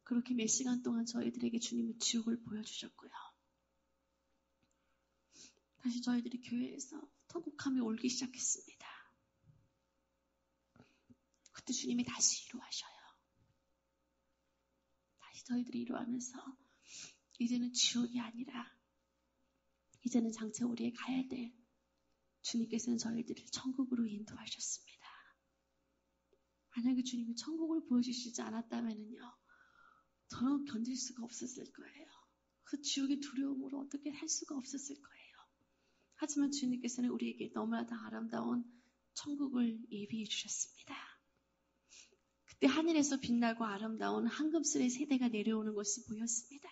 그렇게 몇 시간 동안 저희들에게 주님은 지옥을 보여주셨고요. 다시 저희들이 교회에서 통곡함이 올기 시작했습니다. 그때 주님이 다시 위로하셔요. 다시 저희들이 위로하면서 이제는 지옥이 아니라 이제는 장차 우리의 가야 될 주님께서는 저희들을 천국으로 인도하셨습니다. 만약에 주님이 천국을 보여주시지 않았다면요, 저는 견딜 수가 없었을 거예요. 그 지옥의 두려움으로 어떻게 할 수가 없었을 거예요. 하지만 주님께서는 우리에게 너무나도 아름다운 천국을 예비해 주셨습니다. 그때 하늘에서 빛나고 아름다운 황금술의 세대가 내려오는 것이 보였습니다.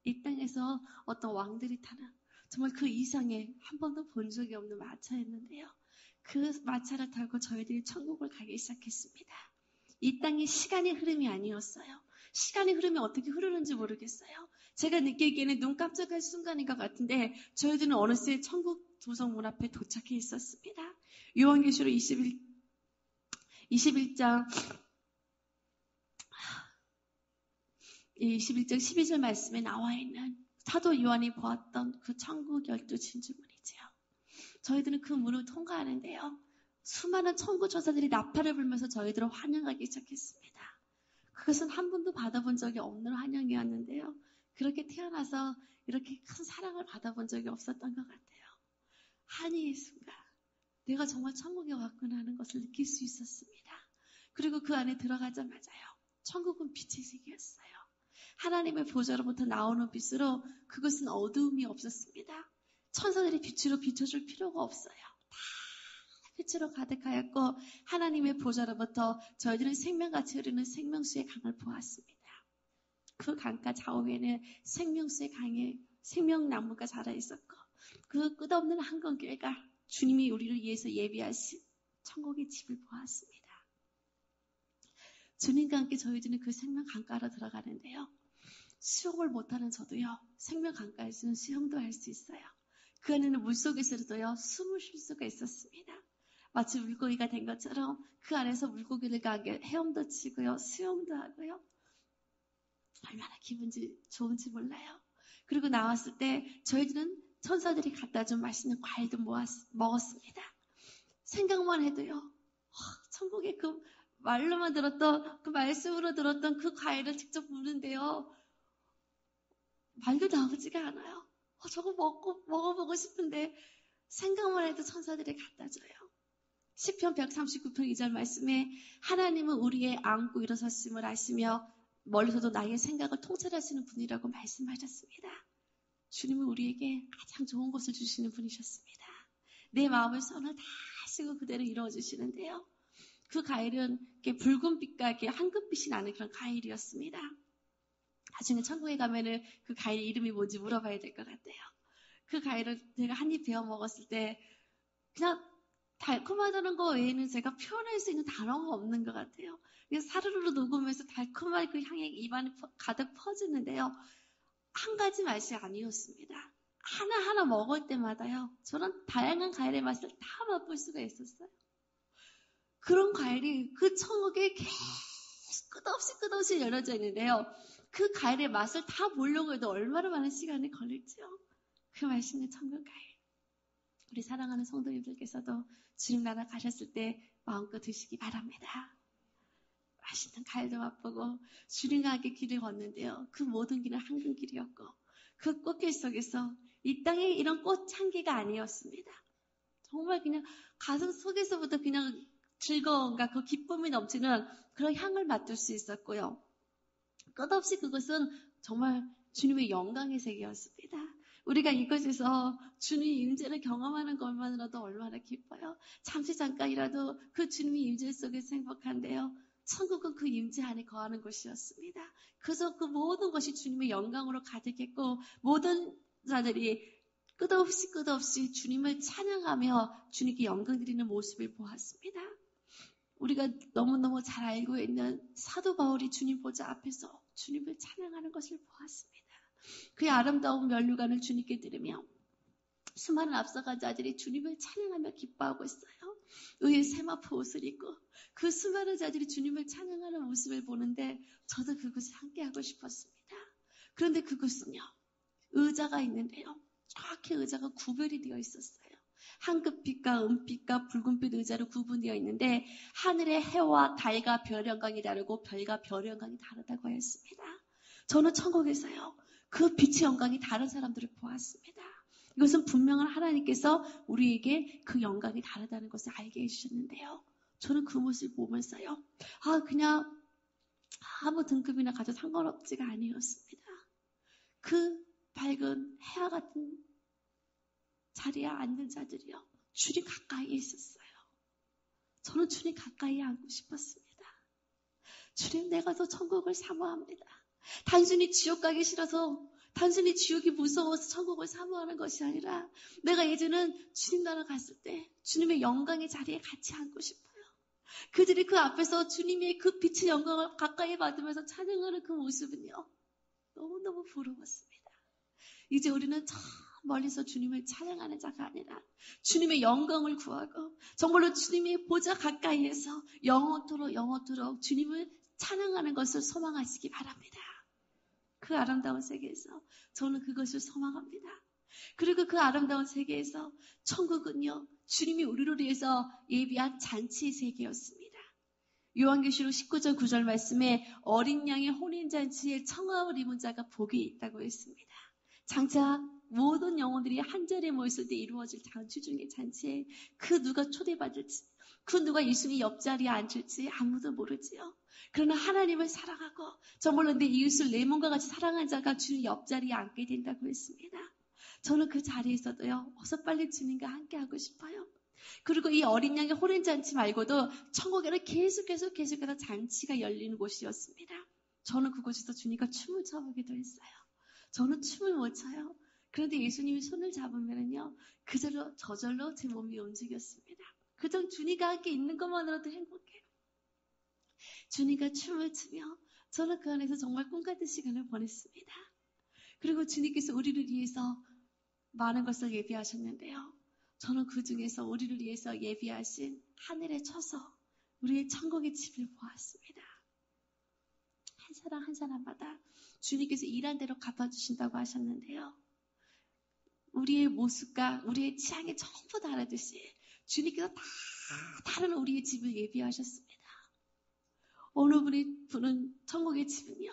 이 땅에서 어떤 왕들이 타는 정말 그 이상의 한 번도 본 적이 없는 마차였는데요. 그 마차를 타고 저희들이 천국을 가기 시작했습니다. 이 땅이 시간의 흐름이 아니었어요. 시간의 흐름이 어떻게 흐르는지 모르겠어요. 제가 느끼기에는 눈 깜짝할 순간인 것 같은데 저희들은 어느새 천국 도성문 앞에 도착해 있었습니다. 요한계시록 21장 12절 말씀에 나와 있는 사도 요한이 보았던 그 천국 12 진주문이지요. 저희들은 그 문을 통과하는데요. 수많은 천국 천사들이 나팔을 불면서 저희들을 환영하기 시작했습니다. 그것은 한 번도 받아본 적이 없는 환영이었는데요. 그렇게 태어나서 이렇게 큰 사랑을 받아본 적이 없었던 것 같아요. 한이의 순간, 내가 정말 천국에 왔구나 하는 것을 느낄 수 있었습니다. 그리고 그 안에 들어가자마자요. 천국은 빛의 세계였어요. 하나님의 보좌로부터 나오는 빛으로 그것은 어두움이 없었습니다. 천사들이 빛으로 비춰줄 필요가 없어요. 다 빛으로 가득하였고 하나님의 보좌로부터 저희들은 생명같이 흐르는 생명수의 강을 보았습니다. 그 강가 좌우에는 생명수의 강에 생명나무가 자라있었고 그 끝없는 한강교회가 주님이 우리를 위해서 예비하신 천국의 집을 보았습니다. 주님과 함께 저희들은 그 생명 강가로 들어가는데요. 수영을 못하는 저도요. 생명 강가에서는 수영도 할 수 있어요. 그 안에는 물속에서도요. 숨을 쉴 수가 있었습니다. 마치 물고기가 된 것처럼 그 안에서 물고기를 가게 헤엄도 치고요. 수영도 하고요. 얼마나 기분이 좋은지 몰라요. 그리고 나왔을 때 저희들은 천사들이 갖다 준 맛있는 과일도 먹었습니다. 생각만 해도요. 천국의 그 말로만 들었던 그 말씀으로 들었던 그 과일을 직접 먹는데요. 말도 나오지가 않아요. 저거 먹어보고 싶은데 생각만 해도 천사들이 갖다 줘요. 시편 139편 2절 말씀에 하나님은 우리의 안고 일어섰음을 아시며 멀리서도 나의 생각을 통찰하시는 분이라고 말씀하셨습니다. 주님은 우리에게 가장 좋은 것을 주시는 분이셨습니다. 내 마음의 선을 다 하시고 그대로 이루어주시는데요. 그 과일은 붉은 빛과 황금빛이 나는 그런 과일이었습니다. 나중에 천국에 가면은 그 과일 이름이 뭔지 물어봐야 될 것 같아요. 그 과일을 제가 한 입 베어 먹었을 때 그냥 달콤하다는 거 외에는 제가 표현할 수 있는 단어가 없는 것 같아요. 그래서 사르르 녹으면서 달콤한 그 향이 입안에 가득 퍼지는데요. 한 가지 맛이 아니었습니다. 하나하나 먹을 때마다요. 저는 다양한 과일의 맛을 다 맛볼 수가 있었어요. 그런 과일이 그 천국에 계속 끝없이 열려져 있는데요. 그 과일의 맛을 다 보려고 해도 얼마나 많은 시간이 걸릴지요. 그 맛있는 천국 과일. 우리 사랑하는 성도님들께서도 주님 나라 가셨을 때 마음껏 드시기 바랍니다. 맛있는 과일도 맛보고 주님과 함께 길을 걷는데요. 그 모든 길은 황금 길이었고 그 꽃길 속에서 이 땅에 이런 꽃향기가 아니었습니다. 정말 그냥 가슴 속에서부터 그냥 즐거움과 그 기쁨이 넘치는 그런 향을 맡을 수 있었고요. 끝없이 그것은 정말 주님의 영광의 세계였습니다. 우리가 이곳에서 주님의 임재를 경험하는 것만으로도 얼마나 기뻐요. 잠시 잠깐이라도 그 주님의 임재 속에서 행복한데요. 천국은 그 임재 안에 거하는 곳이었습니다. 그래서 그 모든 것이 주님의 영광으로 가득했고 모든 자들이 끝없이 주님을 찬양하며 주님께 영광 드리는 모습을 보았습니다. 우리가 너무너무 잘 알고 있는 사도 바울이 주님 보좌 앞에서 주님을 찬양하는 것을 보았습니다. 그의 아름다운 면류관을 주님께 드리며 수많은 앞서간 자들이 주님을 찬양하며 기뻐하고 있어요. 의의 세마포 옷을 입고 그 수많은 자들이 주님을 찬양하는 모습을 보는데 저도 그곳에 함께하고 싶었습니다. 그런데 그곳은요, 의자가 있는데요, 정확히 의자가 구별이 되어 있었어요. 황금빛과 은빛과 붉은빛 의자로 구분되어 있는데 하늘의 해와 달과 별 영광이 다르고 별과 별 영광이 다르다고 했습니다. 저는 천국에서요, 그 빛의 영광이 다른 사람들을 보았습니다. 이것은 분명한 하나님께서 우리에게 그 영광이 다르다는 것을 알게 해주셨는데요. 저는 그 모습을 보면서요, 그냥 아무 등급이나 가져 상관없지가 아니었습니다. 그 밝은 해와 같은 자리에 앉는 자들이요, 주님 가까이에 있었어요. 저는 주님 가까이에 앉고 싶었습니다. 주님, 내가 더 천국을 사모합니다. 단순히 지옥 가기 싫어서, 단순히 지옥이 무서워서 천국을 사모하는 것이 아니라 내가 예전엔 주님 나라 갔을 때 주님의 영광의 자리에 같이 앉고 싶어요. 그들이 그 앞에서 주님의 그 빛의 영광을 가까이 받으면서 찬양하는 그 모습은요, 너무너무 부러웠습니다. 이제 우리는 저 멀리서 주님을 찬양하는 자가 아니라 주님의 영광을 구하고 정말로 주님의 보좌 가까이에서 영원토록 주님을 찬양하는 것을 소망하시기 바랍니다. 그 아름다운 세계에서 저는 그것을 소망합니다. 그리고 그 아름다운 세계에서 천국은요, 주님이 우리를 위해서 예비한 잔치의 세계였습니다. 요한계시록 19장 9절 말씀에 어린 양의 혼인잔치에 청함을 입은 자가 복이 있다고 했습니다. 장차 모든 영혼들이 한 자리에 모였을 때 이루어질 잔치 중의 잔치에 그 누가 초대받을지, 그 누가 예수님 옆자리에 앉을지 아무도 모르지요. 그러나 하나님을 사랑하고 정말로 내 이웃을 내 몸과 같이 사랑한 자가 주님 옆자리에 앉게 된다고 했습니다. 저는 그 자리에서도요, 어서 빨리 주님과 함께하고 싶어요. 그리고 이 어린 양의 혼인잔치 말고도 천국에는 계속해서 잔치가 열리는 곳이었습니다. 저는 그곳에서 주님과 춤을 춰보기도 했어요. 저는 춤을 못 춰요. 그런데 예수님이 손을 잡으면요, 저절로 제 몸이 움직였습니다. 그저 주님과 함께 있는 것만으로도 행복해요. 주님과 춤을 추며 저는 그 안에서 정말 꿈같은 시간을 보냈습니다. 그리고 주님께서 우리를 위해서 많은 것을 예비하셨는데요. 저는 그 중에서 우리를 위해서 예비하신 하늘에 쳐서 우리의 천국의 집을 보았습니다. 한 사람 한 사람마다 주님께서 일한 대로 갚아주신다고 하셨는데요. 우리의 모습과 우리의 취향이 전부 다르듯이 주님께서 다 다른 우리의 집을 예비하셨습니다. 어느 분은 천국의 집은요,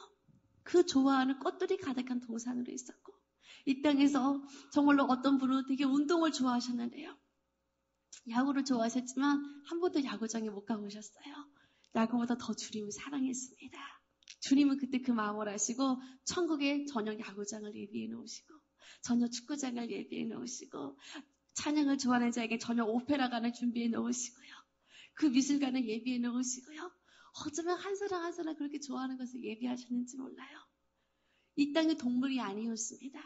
그 좋아하는 꽃들이 가득한 동산으로 있었고, 이 땅에서 정말로 어떤 분은 되게 운동을 좋아하셨는데요. 야구를 좋아하셨지만 한 번도 야구장에 못 가보셨어요. 야구보다 더 주님을 사랑했습니다. 주님은 그때 그 마음을 아시고 천국에 전용 야구장을 예비해 놓으시고 전용 축구장을 예비해 놓으시고 찬양을 좋아하는 자에게 전용 오페라관을 준비해 놓으시고요. 그 미술관을 예비해 놓으시고요. 어쩌면 한 사람 한 사람 그렇게 좋아하는 것을 예비하셨는지 몰라요. 이 땅의 동물이 아니었습니다.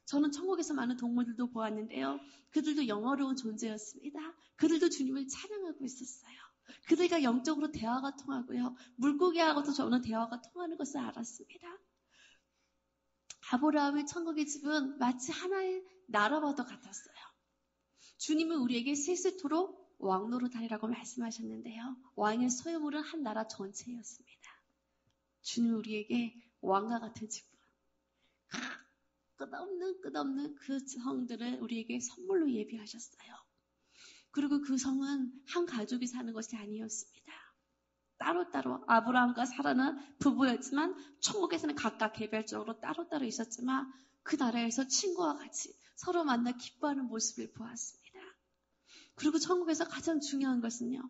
저는 천국에서 많은 동물들도 보았는데요. 그들도 영어로운 존재였습니다. 그들도 주님을 찬양하고 있었어요. 그들과 영적으로 대화가 통하고요. 물고기하고도 저는 대화가 통하는 것을 알았습니다. 아브라함의 천국의 집은 마치 하나의 나라와도 같았어요. 주님은 우리에게 세세토록 왕노릇하리라고 말씀하셨는데요. 왕의 소유물은 한 나라 전체였습니다. 주님은 우리에게 왕과 같은 집을, 끝없는 그 성들을 우리에게 선물로 예비하셨어요. 그리고 그 성은 한 가족이 사는 것이 아니었습니다. 따로따로 아브라함과 사라는 부부였지만 천국에서는 각각 개별적으로 따로따로 있었지만 그 나라에서 친구와 같이 서로 만나 기뻐하는 모습을 보았습니다. 그리고 천국에서 가장 중요한 것은요,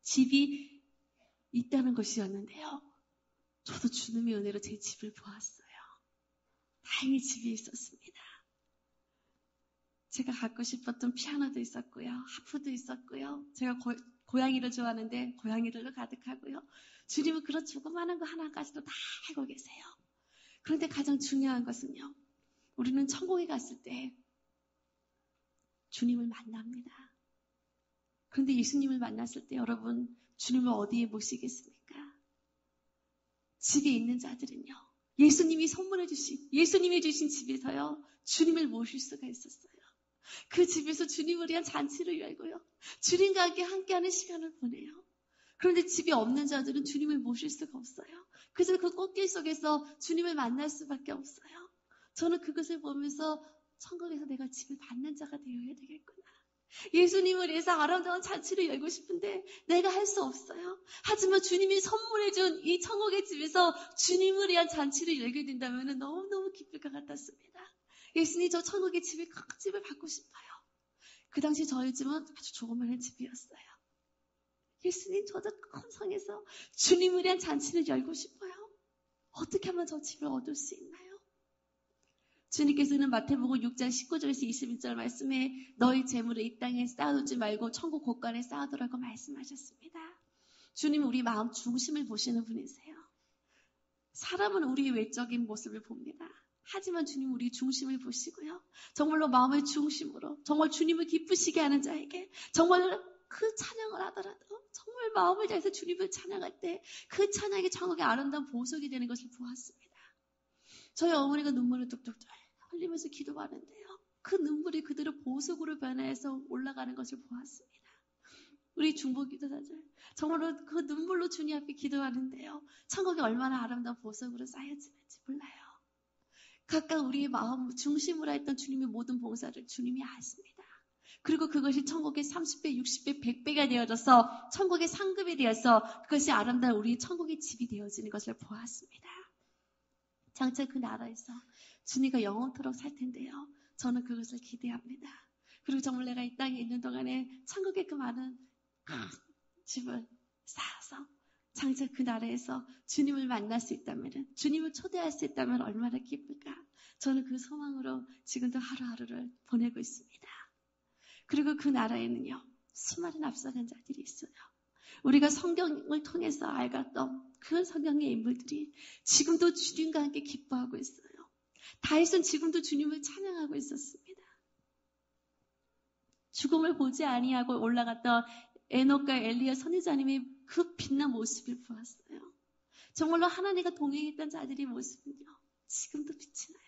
집이 있다는 것이었는데요. 저도 주님의 은혜로 제 집을 보았어요. 다행히 집이 있었습니다. 제가 갖고 싶었던 피아노도 있었고요. 하프도 있었고요. 제가 고양이를 좋아하는데 고양이들도 가득하고요. 주님은 그런 조그마한 거 하나까지도 다 알고 계세요. 그런데 가장 중요한 것은요, 우리는 천국에 갔을 때 주님을 만납니다. 그런데 예수님을 만났을 때 여러분, 주님을 어디에 모시겠습니까? 집에 있는 자들은요, 예수님이 선물해 주신, 예수님이 주신 집에서요, 주님을 모실 수가 있었어요. 그 집에서 주님을 위한 잔치를 열고요. 주님과 함께하는 시간을 보내요. 그런데 집이 없는 자들은 주님을 모실 수가 없어요. 그래서 그 꽃길 속에서 주님을 만날 수밖에 없어요. 저는 그것을 보면서 천국에서 내가 집을 받는 자가 되어야 되겠구나. 예수님을 위해서 아름다운 잔치를 열고 싶은데 내가 할 수 없어요. 하지만 주님이 선물해준 이 천국의 집에서 주님을 위한 잔치를 열게 된다면 너무너무 기쁠 것 같았습니다. 예수님, 저 천국의 집에 큰 집을 받고 싶어요. 그 당시 저희 집은 아주 조그마한 집이었어요. 예수님, 저도 큰 성에서 주님을 위한 잔치를 열고 싶어요. 어떻게 하면 저 집을 얻을 수 있나요? 주님께서는 마태복음 6장 19절에서 21절 말씀에 너희 재물을 이 땅에 쌓아두지 말고 천국 곳간에 쌓아두라고 말씀하셨습니다. 주님은 우리 마음 중심을 보시는 분이세요. 사람은 우리의 외적인 모습을 봅니다. 하지만 주님은 우리 중심을 보시고요. 정말로 마음의 중심으로 정말 주님을 기쁘시게 하는 자에게 정말 그 찬양을 하더라도 정말 마음을 다해서 주님을 찬양할 때 그 찬양이 천국의 아름다운 보석이 되는 것을 보았습니다. 저희 어머니가 눈물을 뚝뚝 흘리면서 기도하는데요. 그 눈물이 그대로 보석으로 변해서 올라가는 것을 보았습니다. 우리 중보 기도자들 정말로 그 눈물로 주님 앞에 기도하는데요. 천국이 얼마나 아름다운 보석으로 쌓여지는지 몰라요. 각각 우리의 마음 중심으로 했던 주님의 모든 봉사를 주님이 아십니다. 그리고 그것이 천국의 30배, 60배, 100배가 되어져서 천국의 상급이 되어서 그것이 아름다운 우리의 천국의 집이 되어지는 것을 보았습니다. 장차 그 나라에서 주님과 영원토록 살 텐데요. 저는 그것을 기대합니다. 그리고 정말 내가 이 땅에 있는 동안에 천국의 그 많은 집을 쌓아서 장차 그 나라에서 주님을 만날 수 있다면, 주님을 초대할 수 있다면 얼마나 기쁠까. 저는 그 소망으로 지금도 하루하루를 보내고 있습니다. 그리고 그 나라에는요, 수많은 앞서간 자들이 있어요. 우리가 성경을 통해서 알았던 그 성경의 인물들이 지금도 주님과 함께 기뻐하고 있어요. 다윗은 지금도 주님을 찬양하고 있었습니다. 죽음을 보지 아니하고 올라갔던 에녹과 엘리야 선지자님의 그 빛난 모습을 보았어요. 정말로 하나님과 동행했던 자들의 모습은요, 지금도 빛이 나요.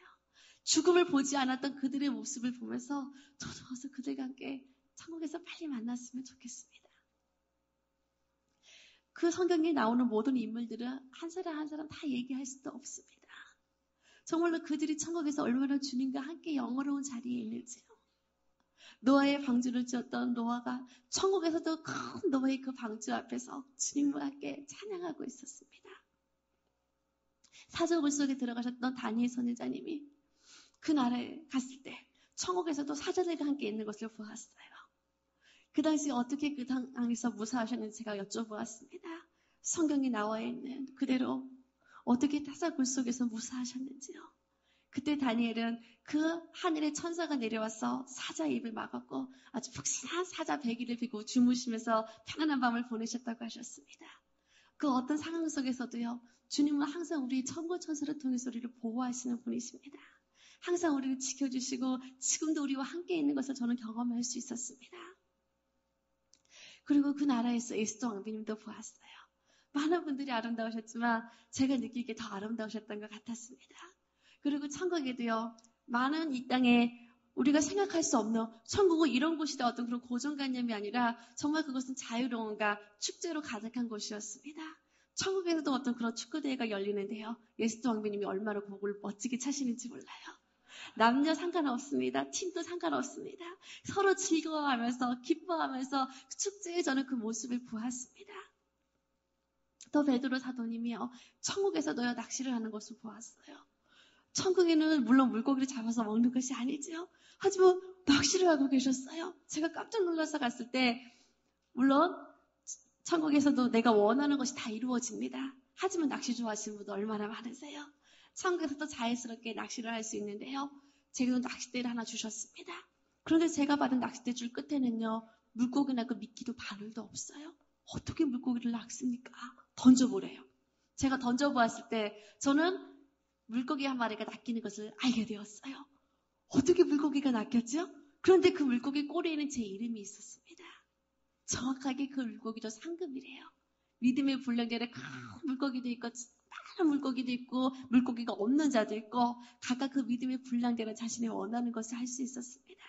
죽음을 보지 않았던 그들의 모습을 보면서 저도 어서 그들과 함께 천국에서 빨리 만났으면 좋겠습니다. 그 성경에 나오는 모든 인물들은 한 사람 한 사람 다 얘기할 수도 없습니다. 정말로 그들이 천국에서 얼마나 주님과 함께 영원로운 자리에 있는지요. 노아의 방주를 지었던 노아가 천국에서도 큰 노아의 그 방주 앞에서 주님과 함께 찬양하고 있었습니다. 사자굴 속에 들어가셨던 다니엘 선지자님이 그 나라에 갔을 때 천국에서도 사자들과 함께 있는 것을 보았어요. 그 당시 어떻게 그 땅에서 무사하셨는지 제가 여쭤보았습니다. 성경에 나와 있는 그대로 어떻게 사자굴 속에서 무사하셨는지요. 그때 다니엘은 그 하늘의 천사가 내려와서 사자 입을 막았고 아주 푹신한 사자 배기를 비고 주무시면서 편안한 밤을 보내셨다고 하셨습니다. 그 어떤 상황 속에서도요, 주님은 항상 우리 천군 천사를 통해서 우리를 보호하시는 분이십니다. 항상 우리를 지켜주시고 지금도 우리와 함께 있는 것을 저는 경험할 수 있었습니다. 그리고 그 나라에서 에스더 왕비님도 보았어요. 많은 분들이 아름다우셨지만 제가 느끼기에 더 아름다우셨던 것 같았습니다. 그리고 천국에도요, 많은 이 땅에 우리가 생각할 수 없는 천국은 이런 곳이다 어떤 그런 고정관념이 아니라 정말 그것은 자유로움과 축제로 가득한 곳이었습니다. 천국에서도 어떤 그런 축구대회가 열리는데요. 에스더 왕비님이 얼마나 곡을 멋지게 차시는지 몰라요. 남녀 상관없습니다. 팀도 상관없습니다. 서로 즐거워하면서 기뻐하면서 축제에 저는 그 모습을 보았습니다. 또 베드로 사도님이요, 천국에서도요 낚시를 하는 것을 보았어요. 천국에는 물론 물고기를 잡아서 먹는 것이 아니지요. 하지만 낚시를 하고 계셨어요. 제가 깜짝 놀라서 갔을 때 물론 천국에서도 내가 원하는 것이 다 이루어집니다. 하지만 낚시 좋아하시는 분들 얼마나 많으세요? 천국에서도 자연스럽게 낚시를 할 수 있는데요. 제가 낚싯대를 하나 주셨습니다. 그런데 제가 받은 낚싯대 줄 끝에는요, 물고기나 그 미끼도 바늘도 없어요. 어떻게 물고기를 낚습니까? 던져보래요. 제가 던져보았을 때 저는 물고기 한 마리가 낚이는 것을 알게 되었어요. 어떻게 물고기가 낚였죠? 그런데 그 물고기 꼬리에는 제 이름이 있었습니다. 정확하게 그 물고기도 상급이래요. 믿음의 분량대로 큰 물고기도 있고 많은 물고기도 있고 물고기가 없는 자도 있고 각각 그 믿음의 분량대로 자신이 원하는 것을 할 수 있었습니다.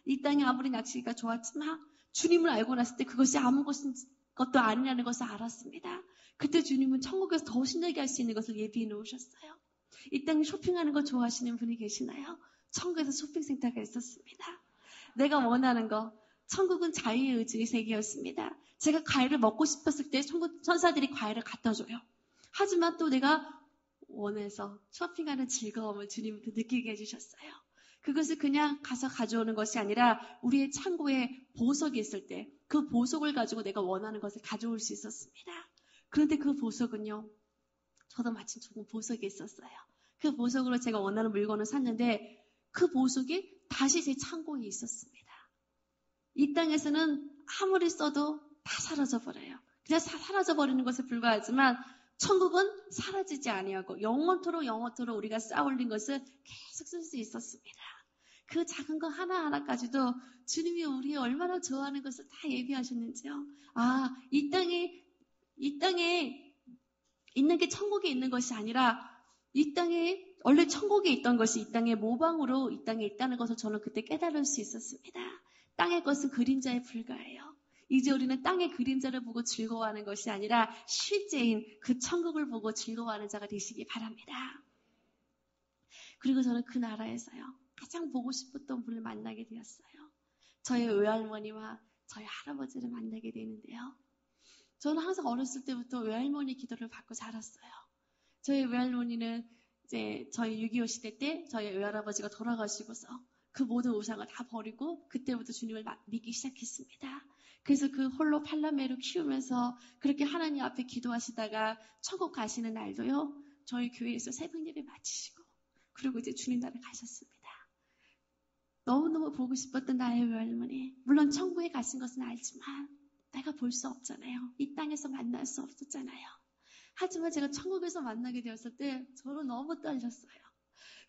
이 땅이 아무리 낙시가 좋았지만 주님을 알고 났을 때 그것이 아무것도 아니라는 것을 알았습니다. 그때 주님은 천국에서 더 신나게 할 수 있는 것을 예비해 놓으셨어요. 이 땅에 쇼핑하는 거 좋아하시는 분이 계시나요? 천국에서 쇼핑센터가 있었습니다. 내가 원하는 거, 천국은 자유의 의지의 세계였습니다. 제가 과일을 먹고 싶었을 때 천국 천사들이 과일을 갖다 줘요. 하지만 또 내가 원해서 쇼핑하는 즐거움을 주님부터 느끼게 해주셨어요. 그것을 그냥 가서 가져오는 것이 아니라 우리의 창고에 보석이 있을 때 그 보석을 가지고 내가 원하는 것을 가져올 수 있었습니다. 그런데 그 보석은요, 저도 마침 조금 보석이 있었어요. 그 보석으로 제가 원하는 물건을 샀는데 그 보석이 다시 제 창고에 있었습니다. 이 땅에서는 아무리 써도 다 사라져버려요. 그냥 사라져버리는 것에 불과하지만 천국은 사라지지 아니하고 영원토록 우리가 쌓아올린 것을 계속 쓸 수 있었습니다. 그 작은 거 하나하나까지도 주님이 우리 얼마나 좋아하는 것을 다 예비하셨는지요. 이 땅에 있는 게 천국에 있는 것이 아니라 이 땅에 원래 천국에 있던 것이 이 땅의 모방으로 이 땅에 있다는 것을 저는 그때 깨달을 수 있었습니다. 땅의 것은 그림자에 불과해요. 이제 우리는 땅의 그림자를 보고 즐거워하는 것이 아니라 실제인 그 천국을 보고 즐거워하는 자가 되시기 바랍니다. 그리고 저는 그 나라에서요, 가장 보고 싶었던 분을 만나게 되었어요. 저의 외할머니와 저희 할아버지를 만나게 되는데요. 저는 항상 어렸을 때부터 외할머니 기도를 받고 자랐어요. 저희 외할머니는 이제 저희 6.25 시대 때 저희 외할아버지가 돌아가시고서 그 모든 우상을 다 버리고 그때부터 주님을 믿기 시작했습니다. 그래서 그 홀로 팔남매로 키우면서 그렇게 하나님 앞에 기도하시다가 천국 가시는 날도요, 저희 교회에서 새벽 예배 마치시고 그리고 이제 주님 나라에 가셨습니다. 너무너무 보고 싶었던 나의 외할머니. 물론 천국에 가신 것은 알지만 내가 볼 수 없잖아요. 이 땅에서 만날 수 없었잖아요. 하지만 제가 천국에서 만나게 되었을 때 저는 너무 떨렸어요.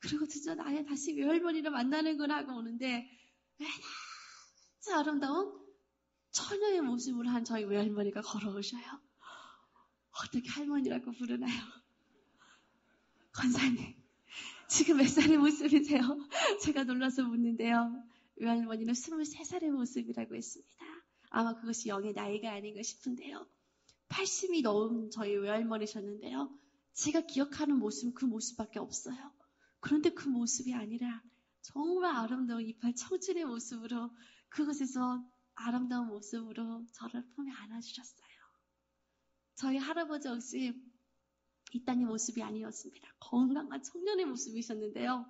그리고 진짜 나의 다시 외할머니를 만나는구나 하고 오는데 진짜 아름다운 처녀의 모습을 한 저희 외할머니가 걸어오셔요. 어떻게 할머니라고 부르나요? 권사님, 지금 몇 살의 모습이세요? 제가 놀라서 묻는데요. 외할머니는 23살의 모습이라고 했습니다. 아마 그것이 영의 나이가 아닌가 싶은데요. 80이 넘은 저희 외할머니셨는데요. 제가 기억하는 모습은 그 모습밖에 없어요. 그런데 그 모습이 아니라 정말 아름다운 이빨 청춘의 모습으로 그곳에서 아름다운 모습으로 저를 품에 안아주셨어요. 저희 할아버지 역시 이 땅의 모습이 아니었습니다. 건강한 청년의 모습이셨는데요.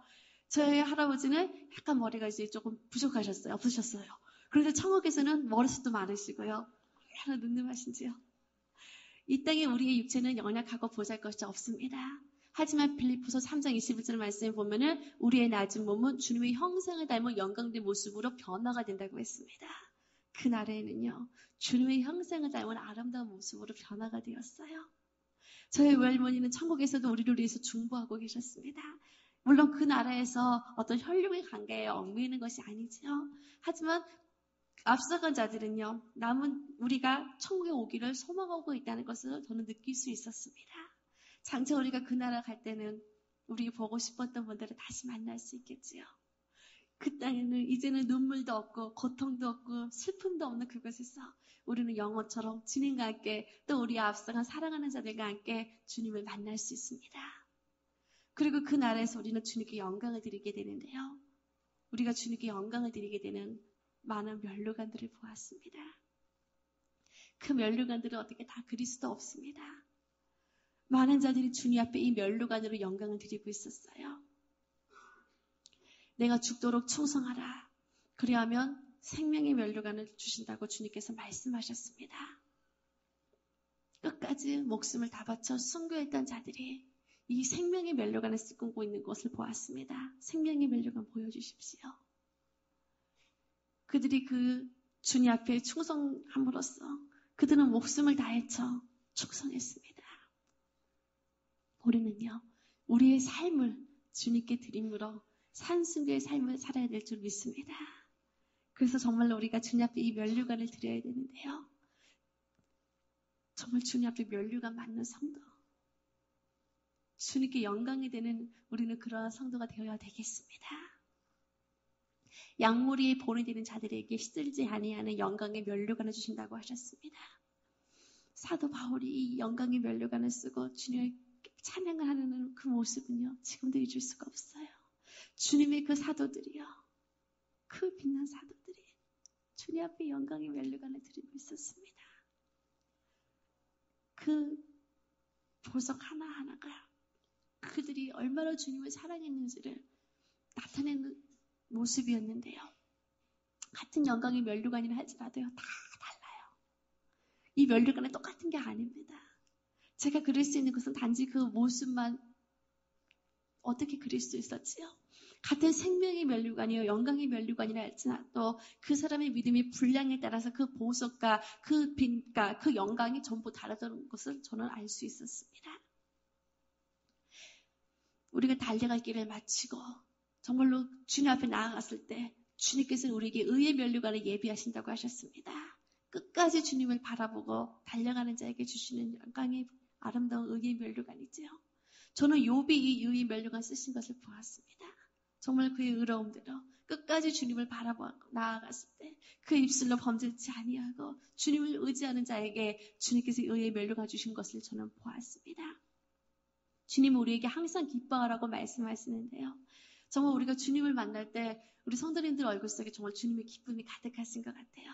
저희 할아버지는 약간 머리가 이제 조금 부족하셨어요. 없으셨어요. 그런데 천국에서는 머리숱도 많으시고요. 얼마나 늠름하신지요. 이 땅에 우리의 육체는 연약하고 보잘것이 없습니다. 하지만 빌립보서 3장 21절 말씀에 보면은 우리의 낮은 몸은 주님의 형상을 닮은 영광된 모습으로 변화가 된다고 했습니다. 그날에는요, 주님의 형상을 닮은 아름다운 모습으로 변화가 되었어요. 저희 외할머니는 천국에서도 우리를 위해서 중보하고 계셨습니다. 물론 그 나라에서 어떤 혈육의 관계에 얽매이는 것이 아니지요. 하지만 앞서간 자들은요, 남은 우리가 천국에 오기를 소망하고 있다는 것을 저는 느낄 수 있었습니다. 장차 우리가 그 나라 갈 때는 우리 보고 싶었던 분들을 다시 만날 수 있겠지요. 그 땅에는 이제는 눈물도 없고 고통도 없고 슬픔도 없는 그곳에서 우리는 영원처럼 주님과 함께 또 우리 앞서간 사랑하는 자들과 함께 주님을 만날 수 있습니다. 그리고 그 나라에서 우리는 주님께 영광을 드리게 되는데요. 우리가 주님께 영광을 드리게 되는 많은 면류관들을 보았습니다. 그 면류관들은 어떻게 다 그리스도 없습니다. 많은 자들이 주님 앞에 이 면류관으로 영광을 드리고 있었어요. 내가 죽도록 충성하라. 그리하면 생명의 면류관을 주신다고 주님께서 말씀하셨습니다. 끝까지 목숨을 다 바쳐 순교했던 자들이 이 생명의 면류관을 쓰고 있는 것을 보았습니다. 생명의 면류관 보여주십시오. 그들이 그 주님 앞에 충성함으로써 그들은 목숨을 다해쳐 충성했습니다. 우리는요, 우리의 삶을 주님께 드림으로 산순교의 삶을 살아야 될 줄 믿습니다. 그래서 정말로 우리가 주님 앞에 이 면류관을 드려야 되는데요. 정말 주님 앞에 면류관 맞는 성도, 주님께 영광이 되는 우리는 그러한 성도가 되어야 되겠습니다. 양무리에 본이 되는 자들에게 시들지 아니하는 영광의 면류관을 주신다고 하셨습니다. 사도 바울이 이 영광의 면류관을 쓰고 주님의 찬양을 하는 그 모습은요, 지금도 잊을 수가 없어요. 주님의 그 사도들이요, 그 빛난 사도들이 주님 앞에 영광의 면류관을 드리고 있었습니다. 그 보석 하나하나가 그들이 얼마나 주님을 사랑했는지를 나타내는 모습이었는데요. 같은 영광의 면류관이라 할지라도요, 다 달라요. 이 면류관은 똑같은 게 아닙니다. 제가 그릴 수 있는 것은 단지 그 모습만 어떻게 그릴 수 있었지요? 같은 생명의 면류관이요, 영광의 면류관이라 할지라도 그 사람의 믿음의 분량에 따라서 그 보석과 그 빛과 그 영광이 전부 다르다는 것을 저는 알 수 있었습니다. 우리가 달려갈 길을 마치고 정말로 주님 앞에 나아갔을 때 주님께서는 우리에게 의의 면류관을 예비하신다고 하셨습니다. 끝까지 주님을 바라보고 달려가는 자에게 주시는 영광의 아름다운 의의 면류관이지요. 저는 욥이 이 의의 면류관 쓰신 것을 보았습니다. 정말 그의 의로움대로 끝까지 주님을 바라보고 나아갔을 때 그 입술로 범죄치 아니하고 주님을 의지하는 자에게 주님께서 의의 면류관 주신 것을 저는 보았습니다. 주님은 우리에게 항상 기뻐하라고 말씀하시는데요. 정말 우리가 주님을 만날 때 우리 성도님들 얼굴 속에 정말 주님의 기쁨이 가득하신 것 같아요.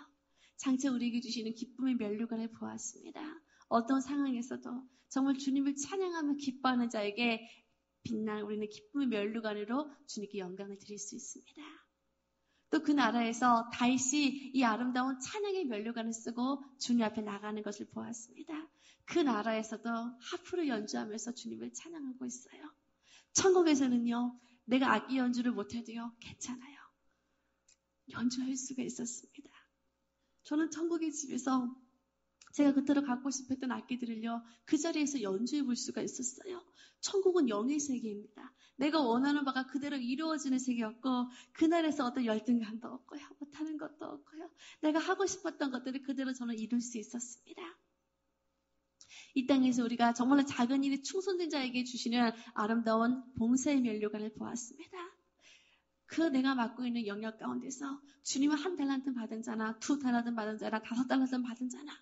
장차 우리에게 주시는 기쁨의 면류관을 보았습니다. 어떤 상황에서도 정말 주님을 찬양하며 기뻐하는 자에게 빛난 우리는 기쁨의 면류관으로 주님께 영광을 드릴 수 있습니다. 또 그 나라에서 다윗이 이 아름다운 찬양의 면류관을 쓰고 주님 앞에 나가는 것을 보았습니다. 그 나라에서도 하프를 연주하면서 주님을 찬양하고 있어요. 천국에서는요, 내가 악기 연주를 못해도요, 괜찮아요. 연주할 수가 있었습니다. 저는 천국의 집에서 제가 그토록 갖고 싶었던 악기들을요, 그 자리에서 연주해 볼 수가 있었어요. 천국은 영의 세계입니다. 내가 원하는 바가 그대로 이루어지는 세계였고, 그날에서 어떤 열등감도 없고요, 못하는 것도 없고요, 내가 하고 싶었던 것들을 그대로 저는 이룰 수 있었습니다. 이 땅에서 우리가 정말로 작은 일에 충성된 자에게 주시는 아름다운 봉사의 면류관을 보았습니다. 그 내가 맡고 있는 영역 가운데서 주님은 1달란트 받은 자나 2달란트 받은 자나 5달란트 받은 자나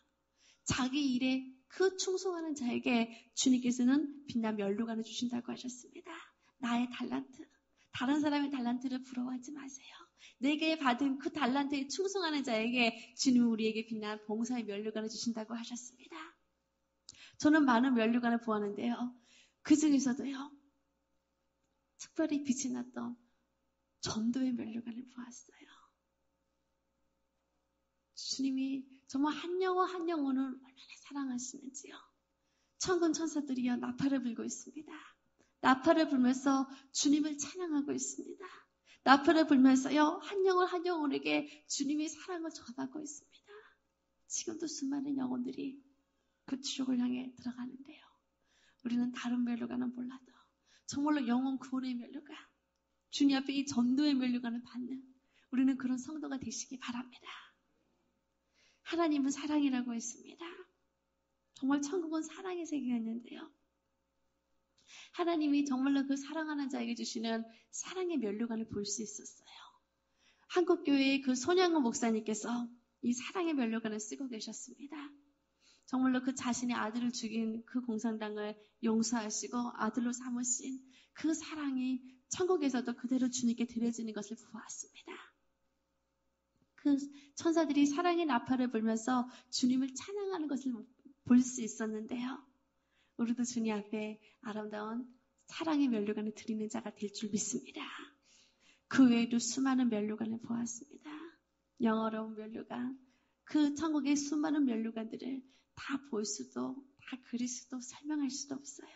자기 일에 그 충성하는 자에게 주님께서는 빛난 면류관을 주신다고 하셨습니다. 나의 달란트, 다른 사람의 달란트를 부러워하지 마세요. 내게 받은 그 달란트에 충성하는 자에게 주님은 우리에게 빛난 봉사의 면류관을 주신다고 하셨습니다. 저는 많은 면류관을 보았는데요. 그 중에서도요, 특별히 빛이 났던 전도의 면류관을 보았어요. 주님이 정말 한 영혼 한 영혼을 얼마나 사랑하시는지요. 천군 천사들이요, 나팔을 불고 있습니다. 나팔을 불면서 주님을 찬양하고 있습니다. 나팔을 불면서요, 한 영혼 한 영혼에게 주님의 사랑을 전하고 있습니다. 지금도 수많은 영혼들이 그 지옥을 향해 들어가는데요. 우리는 다른 면류관은 몰라도 정말로 영혼 구원의 면류관, 주님 앞에 이 전도의 면류관을 받는 우리는 그런 성도가 되시기 바랍니다. 하나님은 사랑이라고 했습니다. 정말 천국은 사랑의 세계였는데요. 하나님이 정말로 그 사랑하는 자에게 주시는 사랑의 면류관을 볼 수 있었어요. 한국교회의 그 손양호 목사님께서 이 사랑의 면류관을 쓰고 계셨습니다. 정말로 그 자신의 아들을 죽인 그 공산당을 용서하시고 아들로 삼으신 그 사랑이 천국에서도 그대로 주님께 드려지는 것을 보았습니다. 그 천사들이 사랑의 나팔을 불면서 주님을 찬양하는 것을 볼 수 있었는데요. 우리도 주님 앞에 아름다운 사랑의 면류관을 드리는 자가 될 줄 믿습니다. 그 외에도 수많은 면류관을 보았습니다. 영어로운 면류관, 그 천국의 수많은 면류관들을 다 볼 수도, 다 그릴 수도, 설명할 수도 없어요.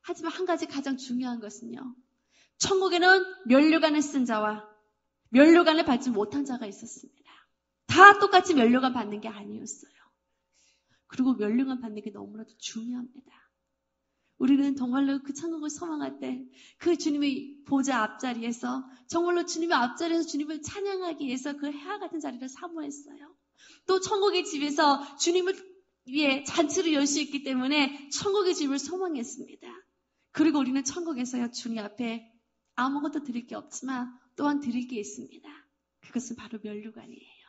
하지만 한 가지 가장 중요한 것은요, 천국에는 면류관을 쓴 자와 면류관을 받지 못한 자가 있었습니다. 다 똑같이 면류관 받는 게 아니었어요. 그리고 면류관 받는 게 너무나도 중요합니다. 우리는 정말로 그 천국을 소망할 때 그 주님의 보좌 앞자리에서 정말로 주님의 앞자리에서 주님을 찬양하기 위해서 그 해와 같은 자리를 사모했어요. 또 천국의 집에서 주님을 위해 잔치를 열 수 있기 때문에 천국의 집을 소망했습니다. 그리고 우리는 천국에서요, 주님 앞에 아무것도 드릴 게 없지만 또한 드릴 게 있습니다. 그것은 바로 면류관이에요.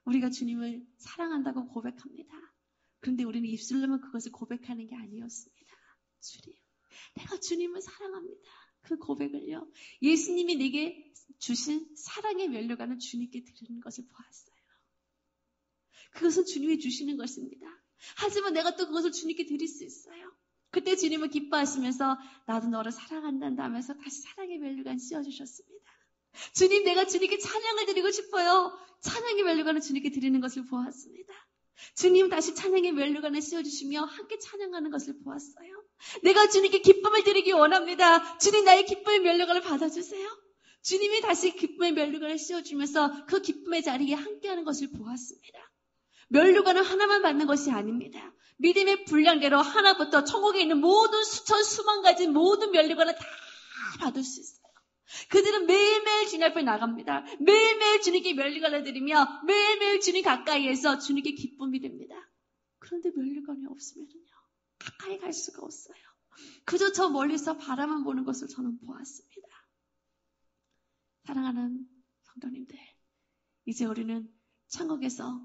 우리가 주님을 사랑한다고 고백합니다. 그런데 우리는 입술로만 그것을 고백하는 게 아니었습니다. 주님, 내가 주님을 사랑합니다. 그 고백을요, 예수님이 내게 주신 사랑의 면류관을 주님께 드리는 것을 보았어요. 그것은 주님이 주시는 것입니다. 하지만 내가 또 그것을 주님께 드릴 수 있어요. 그때 주님은 기뻐하시면서 나도 너를 사랑한단다 하면서 다시 사랑의 면류관 씌워주셨습니다. 주님, 내가 주님께 찬양을 드리고 싶어요. 찬양의 면류관을 주님께 드리는 것을 보았습니다. 주님 다시 찬양의 면류관을 씌워주시며 함께 찬양하는 것을 보았어요. 내가 주님께 기쁨을 드리기 원합니다. 주님, 나의 기쁨의 면류관을 받아주세요. 주님이 다시 기쁨의 면류관을 씌워주면서 그 기쁨의 자리에 함께하는 것을 보았습니다. 면류관은 하나만 받는 것이 아닙니다. 믿음의 분량대로 하나부터 천국에 있는 모든 수천 수만 가지 모든 면류관을 다 받을 수 있어요. 그들은 매일매일 주님 앞에 나갑니다. 매일매일 주님께 면류관을 드리며 매일매일 주님 가까이에서 주님께 기쁨이 됩니다. 그런데 면류관이 없으면요, 가까이 갈 수가 없어요. 그저 저 멀리서 바라만 보는 것을 저는 보았습니다. 사랑하는 성도님들, 이제 우리는 천국에서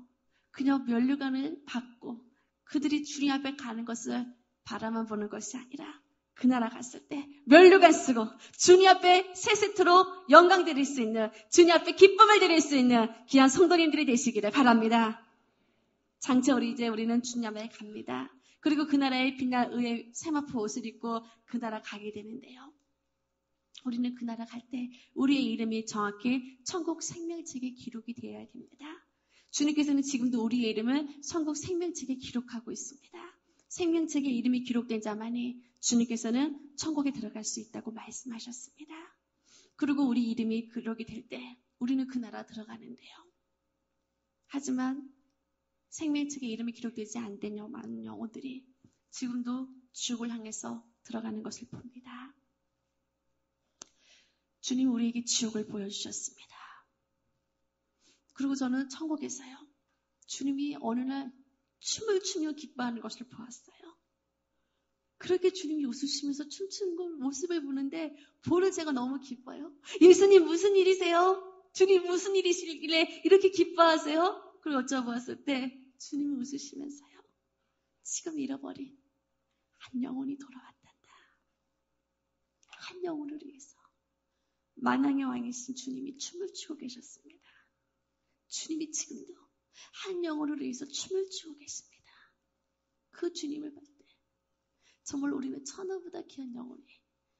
그냥 면류관을 받고 그들이 주님 앞에 가는 것을 바라만 보는 것이 아니라 그 나라 갔을 때 면류관 쓰고 주님 앞에 세 세트로 영광 드릴 수 있는, 주님 앞에 기쁨을 드릴 수 있는 귀한 성도님들이 되시기를 바랍니다. 장차 우리는 주님 앞에 갑니다. 그리고 그 나라의 빛날 의의 세마포 옷을 입고 그 나라 가게 되는데요. 우리는 그 나라 갈 때 우리의 이름이 정확히 천국 생명책에 기록이 되어야 됩니다. 주님께서는 지금도 우리의 이름을 천국 생명책에 기록하고 있습니다. 생명책에 이름이 기록된 자만이 주님께서는 천국에 들어갈 수 있다고 말씀하셨습니다. 그리고 우리 이름이 기록이 될 때 우리는 그 나라 들어가는데요. 하지만 생명책에 이름이 기록되지 않은 많은 영혼들이 지금도 지옥을 향해서 들어가는 것을 봅니다. 주님이 우리에게 지옥을 보여주셨습니다. 그리고 저는 천국에서요, 주님이 어느 날 춤을 추며 기뻐하는 것을 보았어요. 그렇게 주님이 웃으시면서 춤추는 모습을 보는데 보는 제가 너무 기뻐요. 예수님 무슨 일이세요? 주님 무슨 일이시길래 이렇게 기뻐하세요? 그리고 여쭤보았을 때 주님이 웃으시면서요, 지금 잃어버린 한 영혼이 돌아왔단다. 한 영혼을 위해서 만왕의 왕이신 주님이 춤을 추고 계셨습니다. 주님이 지금도 한 영혼을 위해서 춤을 추고 계십니다. 그 주님을 볼 때 정말 우리는 천하보다 귀한 영혼이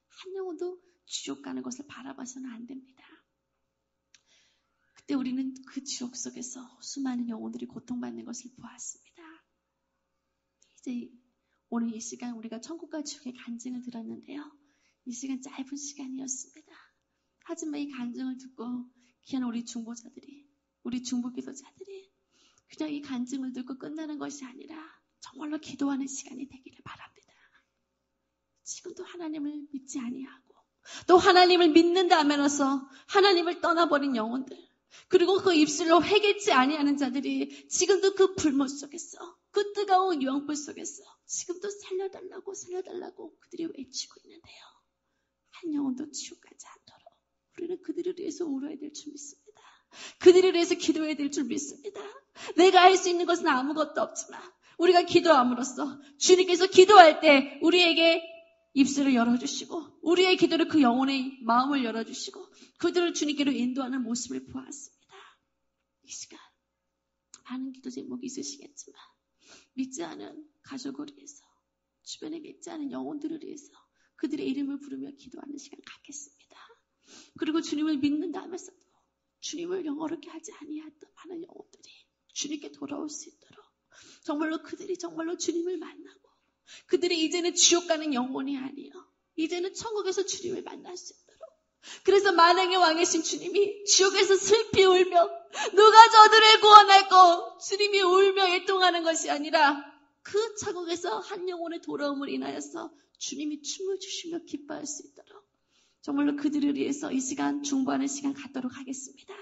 한 영혼도 지옥 가는 것을 바라봐서는 안 됩니다. 그때 우리는 그 지옥 속에서 수많은 영혼들이 고통받는 것을 보았습니다. 이제 오늘 이 시간 우리가 천국과 지옥의 간증을 들었는데요. 이 시간 짧은 시간이었습니다. 하지만 이 간증을 듣고 귀한 우리 중보자들이, 우리 중보기도자들이 그냥 이 간증을 듣고 끝나는 것이 아니라 정말로 기도하는 시간이 되기를 바랍니다. 지금도 하나님을 믿지 아니하고 또 하나님을 믿는다 하면서 하나님을 떠나버린 영혼들, 그리고 그 입술로 회개치 아니하는 자들이 지금도 그 불못 속에서, 그 뜨거운 유황불 속에서 지금도 살려달라고 그들이 외치고 있는데요. 한 영혼도 지옥 가지 않도록 우리는 그들을 위해서 울어야 될 줄 믿습니다. 그들을 위해서 기도해야 될 줄 믿습니다. 내가 할 수 있는 것은 아무것도 없지만 우리가 기도함으로써 주님께서 기도할 때 우리에게 입술을 열어주시고 우리의 기도를 그 영혼의 마음을 열어주시고 그들을 주님께로 인도하는 모습을 보았습니다. 이 시간 많은 기도 제목이 있으시겠지만 믿지 않은 가족을 위해서, 주변에 믿지 않은 영혼들을 위해서 그들의 이름을 부르며 기도하는 시간 갖겠습니다. 그리고 주님을 믿는다 하면서도 주님을 영어롭게 하지 아니했던 많은 영혼들이 주님께 돌아올 수 있도록 정말로 그들이 정말로 주님을 만나고 그들이 이제는 지옥 가는 영혼이 아니요, 이제는 천국에서 주님을 만날 수 있도록, 그래서 만왕의 왕이신 주님이 지옥에서 슬피 울며 누가 저들을 구원할꼬 주님이 울며 애통하는 것이 아니라 그 천국에서 한 영혼의 돌아옴을 인하여서 주님이 춤을 추시며 기뻐할 수 있도록 정말로 그들을 위해서 이 시간 중보하는 시간 갖도록 하겠습니다.